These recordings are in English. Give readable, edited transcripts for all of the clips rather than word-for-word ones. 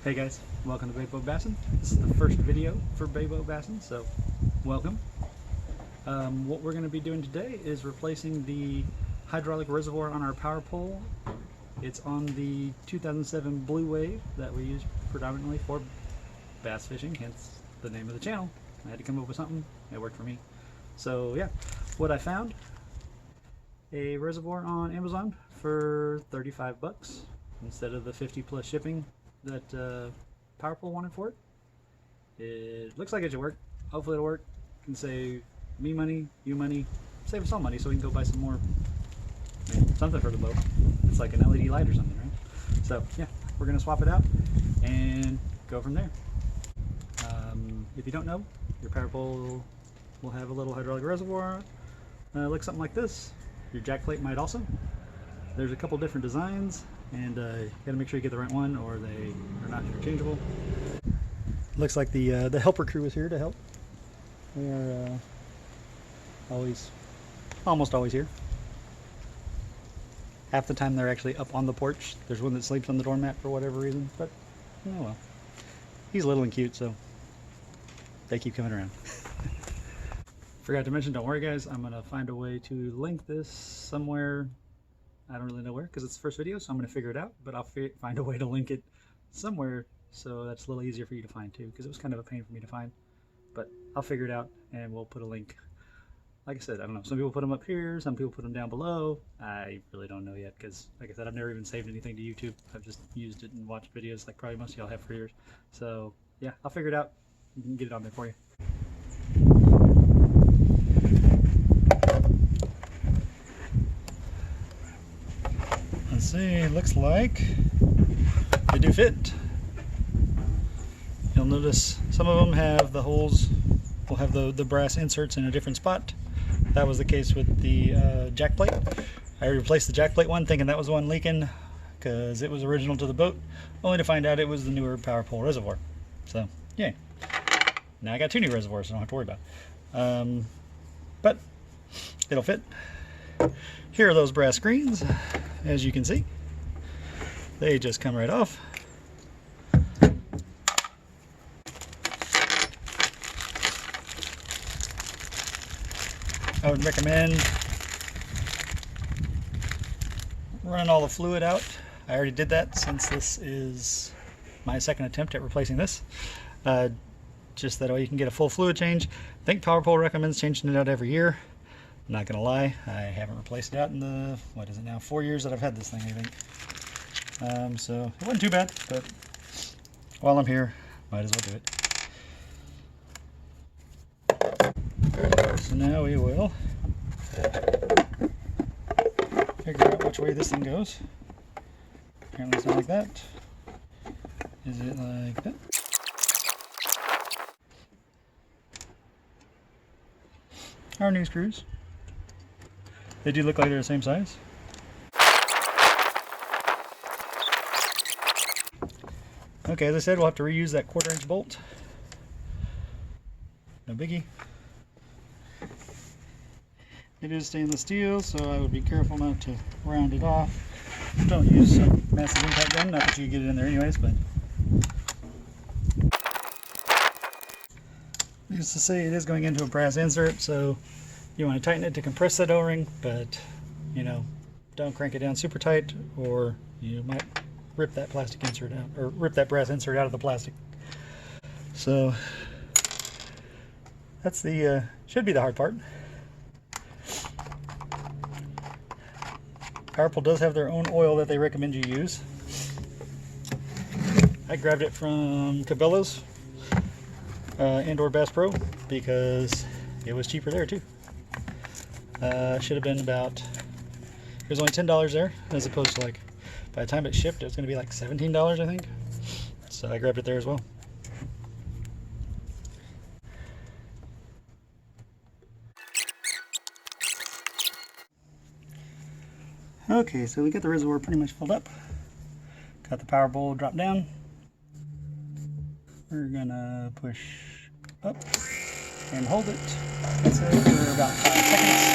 Hey guys, welcome to Bayboat Bassin. This is the first video for Bayboat Bassin, so welcome. What we're going to be doing today is replacing the hydraulic reservoir on our power pole. It's on the 2007 Blue Wave that we use predominantly for bass fishing, hence the name of the channel. I had to come up with something, it worked for me. So yeah, what I found, a reservoir on Amazon for 35 bucks instead of the 50 plus shipping that power pole wanted for it. It looks like it should work. Hopefully it'll work. Can save me money, you money, save us all money so we can go buy some more, something for the boat. It's like an LED light or something, right? So yeah, we're gonna swap it out and go from there. If you don't know, your power pole will have a little hydraulic reservoir. Looks something like this. Your jack plate might also. There's a couple different designs, and you gotta make sure you get the right one or they are not interchangeable. Looks like the helper crew is here to help. They are almost always here. Half the time they're actually up on the porch. There's one that sleeps on the doormat for whatever reason, but oh well. He's little and cute, so they keep coming around. Forgot to mention, don't worry guys, I'm gonna find a way to link this somewhere. I don't really know where because it's the first video, so I'm going to figure it out, but I'll find a way to link it somewhere so that's a little easier for you to find too, because it was kind of a pain for me to find, but I'll figure it out and we'll put a link. Like I said, I don't know, some people put them up here, some people put them down below. I really don't know yet because, like I said, I've never even saved anything to YouTube. I've just used it and watched videos like probably most of y'all have for years. So yeah, I'll figure it out and get it on there for you. See, looks like they do fit. You'll notice some of them have the holes, will have the brass inserts in a different spot. That was the case with the jack plate. I replaced the jack plate one thinking that was the one leaking because it was original to the boat, only to find out it was the newer power pole reservoir. So yeah, now I got two new reservoirs, so I don't have to worry about it. But it'll fit. Here are those brass screens. As you can see, they just come right off. I would recommend running all the fluid out. I already did that since this is my second attempt at replacing this. Just that way you can get a full fluid change. I think Power Pole recommends changing it out every year. I'm not gonna lie, I haven't replaced it out in the, what is it now, 4 years that I've had this thing, I think. So it wasn't too bad, but while I'm here, might as well do it. So now we will figure out which way this thing goes. Apparently it's not like that. Is it like that? Our new screws. They do look like they're the same size. Okay, as I said, we'll have to reuse that 1/4 inch bolt. No biggie. It is stainless steel, so I would be careful not to round it off. Don't use a massive impact gun, not that you get it in there anyways, but needless to say, it is going into a brass insert, so you want to tighten it to compress that O-ring, but you know, don't crank it down super tight or you might rip that plastic insert out, or rip that brass insert out of the plastic. So that's the should be the hard part. Power Pole does have their own oil that they recommend you use. I grabbed it from Cabela's and/or Bass Pro because it was cheaper there too. Should have been about, it was only $10 there, as opposed to, like, by the time it shipped it was going to be like $17 I think, so I grabbed it there as well. Okay, so we got the reservoir pretty much filled up, got the power pole drop down. We're gonna push up and hold it, let's say, for about 5 seconds.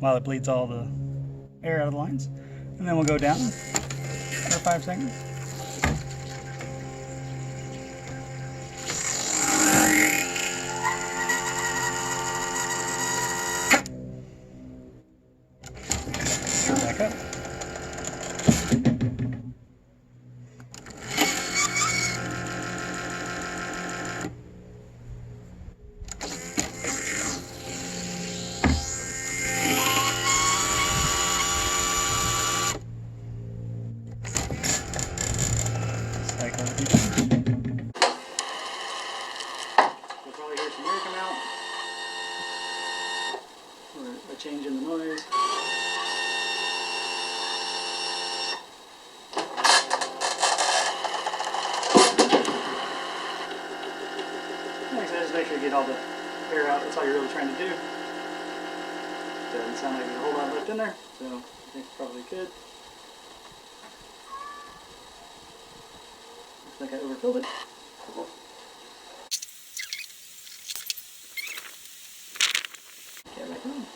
while it bleeds all the air out of the lines. And then we'll go down for 5 seconds. Back up. Cycle it again. You'll probably hear some air come out, or a change in the noise. Just make sure you get all the air out. That's all you're really trying to do. Doesn't sound like there's a whole lot left in there, so I think it's probably good. Looks like I overfilled it. Get back on.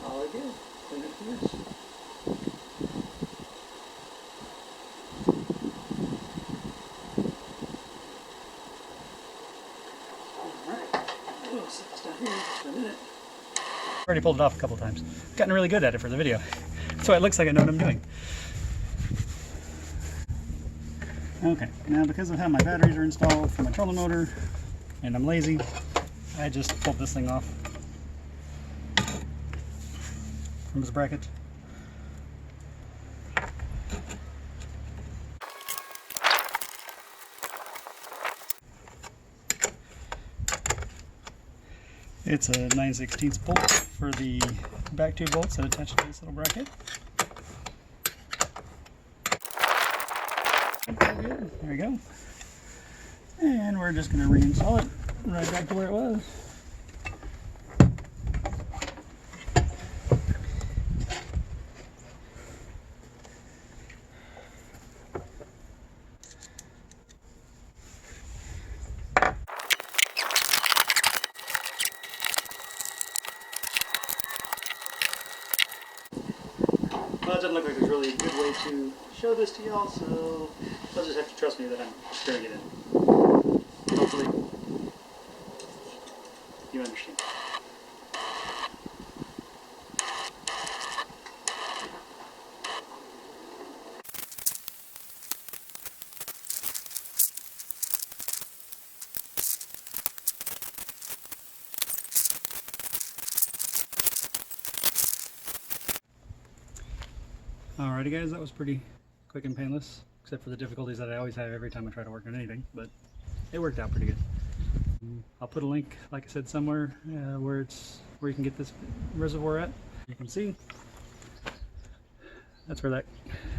All good. Clean up the mess. Already pulled it off a couple times. Gotten really good at it for the video. So it looks like I know what I'm doing. Okay, now because of how my batteries are installed for my trolling motor, and I'm lazy, I just pulled this thing off from this bracket. It's a 9/16 bolt for the back two bolts that attach to this little bracket. Good. There we go. And we're just going to reinstall it right back to where it was. Well, it doesn't look like there's really a good way to show this to y'all, so you'll just have to trust me that I'm screwing it in. Hopefully, you understand. Alrighty guys, that was pretty quick and painless, except for the difficulties that I always have every time I try to work on anything, but it worked out pretty good. I'll put a link, like I said, somewhere where you can get this reservoir at. You can see that's where that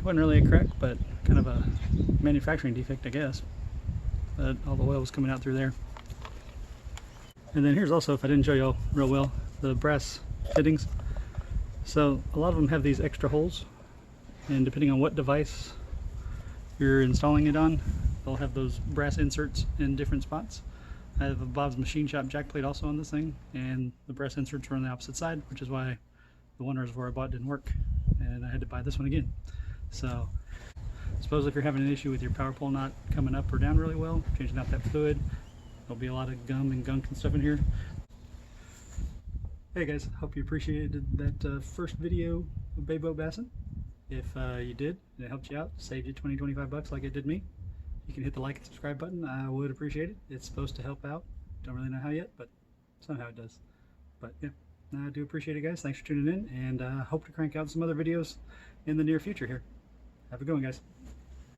wasn't really a crack, but kind of a manufacturing defect, I guess. But all the oil was coming out through there. And then here's also, if I didn't show y'all real well, the brass fittings. So a lot of them have these extra holes, and depending on what device you're installing it on, they'll have those brass inserts in different spots. I have a Bob's Machine Shop jack plate also on this thing, and the brass inserts are on the opposite side, which is why the one reservoir I bought didn't work, and I had to buy this one again. So suppose if you're having an issue with your power pole not coming up or down really well, changing out that fluid, there'll be a lot of gum and gunk and stuff in here. Hey guys, hope you appreciated that first video of Bay Boat Bassing. If you did, and it helped you out, saved you 20-25 bucks like it did me, you can hit the like and subscribe button. I would appreciate it. It's supposed to help out. Don't really know how yet, but somehow it does. But yeah, I do appreciate it guys. Thanks for tuning in, and hope to crank out some other videos in the near future here. Have a good one guys.